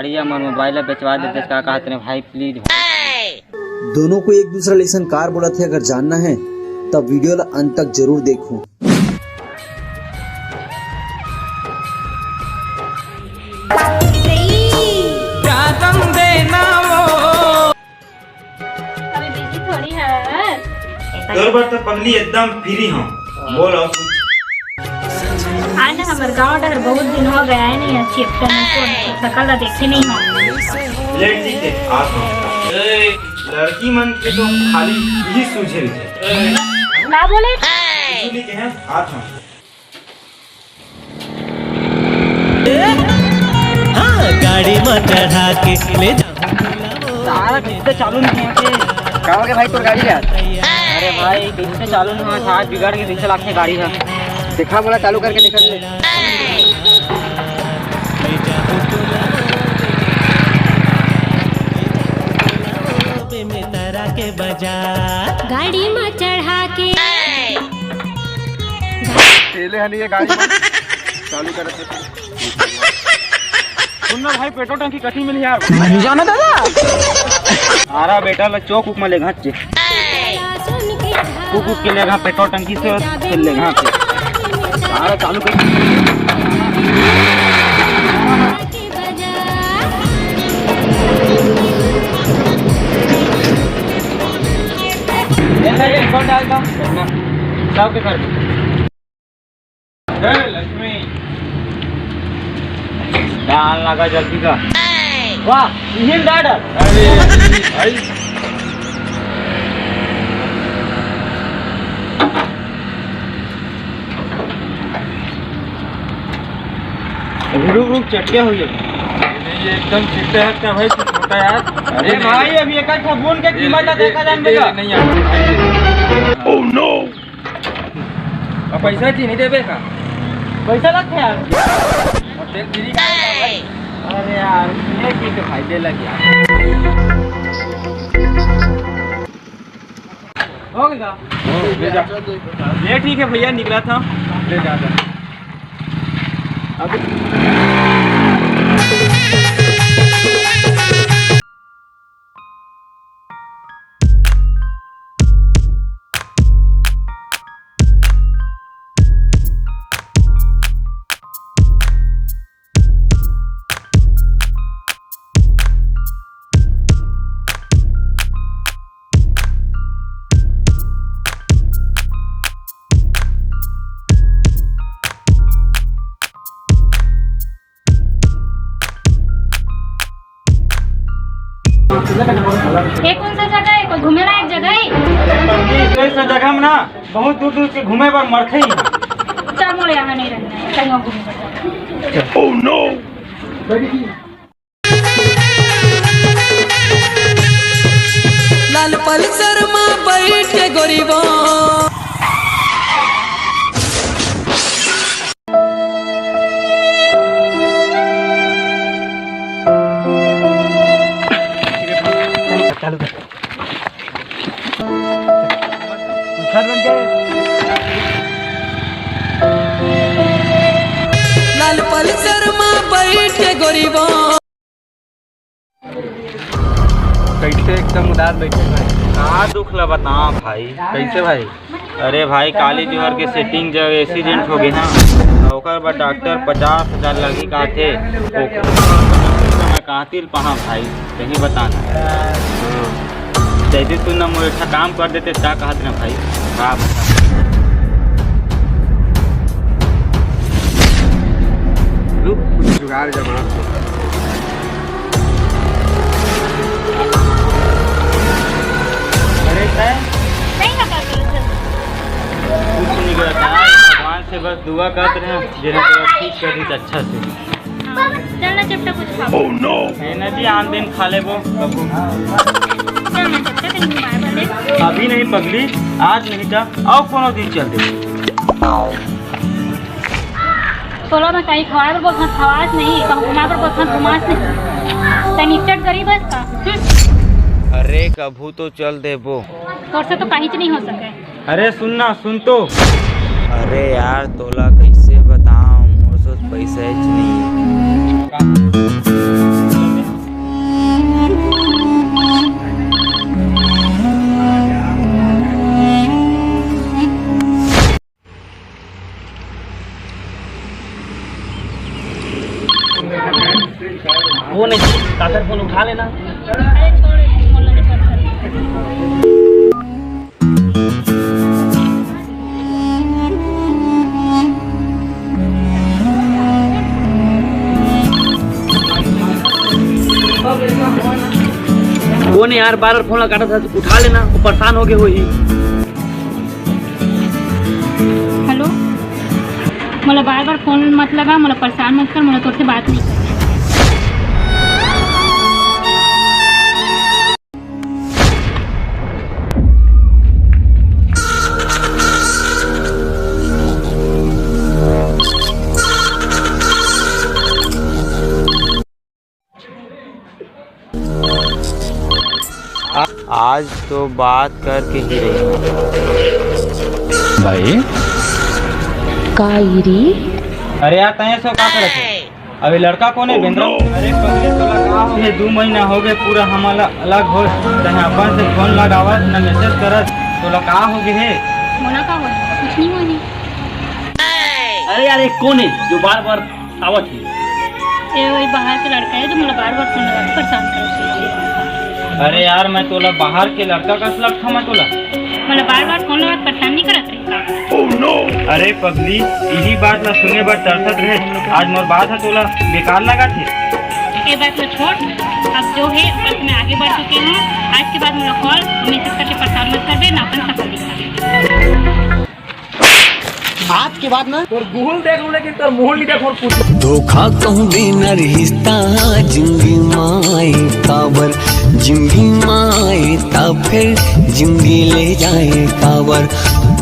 गाड़ी या मोबाइल बेचवा देते का कहते भाई प्लीज भाई। दोनों को एक दूसरा लेसन कार बोला थे। अगर जानना है तब वीडियो ला अंत तक जरूर देखो। तो पगली एकदम फ्री हूँ, बोलो। आज हमारे गाँव डर बहुत दिन हो गया है नहीं अच्छी सकल देखे नहीं हो। लड़की मन के तो खाली यही सूझे ना बोले के हैं हाथ में। हाँ गाड़ी में चढ़ा के ले सारा किससे चालू नहीं है गाँव के भाई तो गाड़ी है। अरे भाई किससे चालू नहीं हुआ था, बिगड़ के 200 लाख की गाड़ी है। देखा बोला चालू करके देखा के बजा गाड़ी में चढ़ा के तेले हनी ये गाड़ी में चालू कर रहे थे। सुनना भाई पेट्रोल टंकी कठी मिली यार। नहीं जाना दादा। आरा बेटा ला चौक उक में ले घाचे कुक के ले पेट्रोल टंकी से ले घा पे सारा चालू कर। कौन डालता सब के कर लक्ष्मी डाल लगा जल्दी का। वाह इंजन डाडर। अरे भाई रुक चटके हुई ये एकदम चिट्टे है क्या भाई, छोटा यार। अरे भाई अभी एक साबुन के कीमत देखा जाएगा नहीं यार। ओह नो, पैसा नहीं देवे का पैसा रखे यार। और तेल फ्री का। अरे यार ये की तो फायदे लग गया। हो गया ले जा। ये ठीक है भैया, निकला था ले जा अब। एक कौन सा जगह है, कोई घूमे लायक जगह है? ऐसा जगह में ना बहुत दूर दूर के घूमे पर मरते ही। चल मोड़ यहाँ नहीं रहना है, कहीं और घूमे। ओह नो, लाल पल्सर में बैठ के गोरीबो चालू कर। लाल पल्सर में बैठ के गोरीबो कैसे एकदम उदास बैठे भाई। कहाँ दुख ला बता भाई, कैसे भाई? अरे भाई काली जोहर के सेटिंग जब एक्सीडेंट हो गई ना ओकर बाद डॉक्टर 50,000 लगी कहा थे। कहाँ तिल पहा भाई कहीं बताना जैसे तू ना मुझे अच्छा काम कर देते क्या कहते ना भाई। हाँ कुछ जुगाड़ जमा। कुछ नहीं करता भगवान से बस दुआ करते रहे जिन्हें थोड़ा ठीक कर दी अच्छा से। चलना चपटा कुछ खा। ओह नो, ना जी आन दिन खा ले वो कबू। चलना चपटा कहीं घुमाए वाले। अभी नहीं पगली, आज नहीं था और कोनो दिन चल दे। चलो मैं कहीं खवाए पर बहुत खवास नहीं, कहीं घुमा पर बहुत घुमास नहीं। तनिष्ट करी बस का। अरे कभू तो चल दे वो। तोर से तो कहीं नहीं हो सके। अरे सुनना सुन तो। अरे यार तोला कैसे बताऊं, मोर सोच पैसा नहीं है। काकर फोन उठा लेना। अरे छोड़ फोन लगे पर कौन है यार, बार फोन लगा था, उठा लेना, वो परेशान हो गए हो ही। हेलो, मला बार बार फोन मत लगा, मला परेशान मत कर, मला तोसे बात नहीं करनी। आज तो बात करके ही रही भाई। कायरी अरे यार तय सो का करत है? अभी लड़का कौन है बेंद्रा? अरे पगले तो लगा हो गए 2 महीना हो गए पूरा, हमारा अलग हो तहे अपन से फोन लगावत न मैसेज करत, तो लगा हो गए है। मोला का हो कुछ नहीं होनी। अरे यार एक कौन है जो बार बार आवत है? ये वही बाहर के लड़का है जो मला बार बार फोन लगा के परेशान करत है। अरे यार मैं तोला बाहर के लड़का का लगता मैं तोला, मला बार बार फोन लगा के परेशान नहीं करत रही। अरे पगली यही बात ला सुने बार तरसत रहे, आज मोर बात है तोला बेकार लगा थे। ये बात को छोड़, अब जो है बस मैं आगे बढ़ चुकी हूँ। आज के बाद मेरा कॉल मैसेज करके परेशान मत कर दे, ना अपन सफल दिखा। आज के बाद ना तोर गुहल देख लूं, लेकिन तोर मुहल नहीं देख और पूछ। धोखा कहूँ बिना रिश्ता जिंदगी माए काबर, जिंदगी माए ता फिर जिंदगी ले जाए काबर,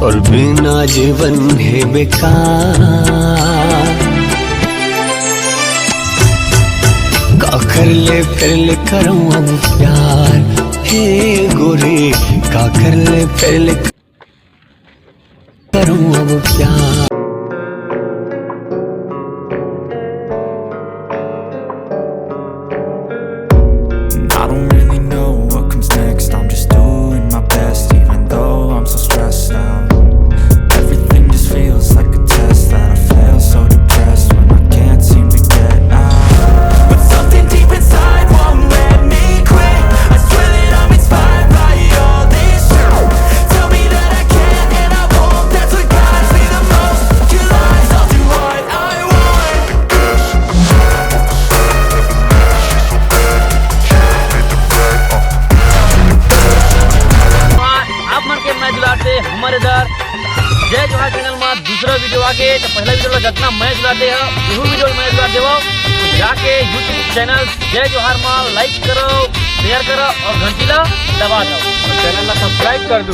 और बिना जीवन है बेकार। का कर ले फिर ले करूँ अब प्यार, हे गोरे का कर ले फिर ले करूँ अब प्यार। I don't really know what comes next. I'm just doing my best, even though I'm so stressed out. Everything just feels like a test that I fail, so depressed when I can't seem to get out. But something deep inside won't let me quit. I swear that I'm inspired by all this shit. Tell me that I can and I won't. That's what guides me the most. Your lies, I'll do what I want. आप मन के match दुलाते हमारे इधर जय जोहार channel में दूसरा video आके, तो पहला वीडियो ला जितना मैच दुलाते हैं वो वीडियो मैच दुला देवो, तो जाके यूट्यूब चैनल जय जोहार में लाइक करो, शेयर करो और घंटी ला दबा दो, और चैनल ला सब्सक्राइब कर दो।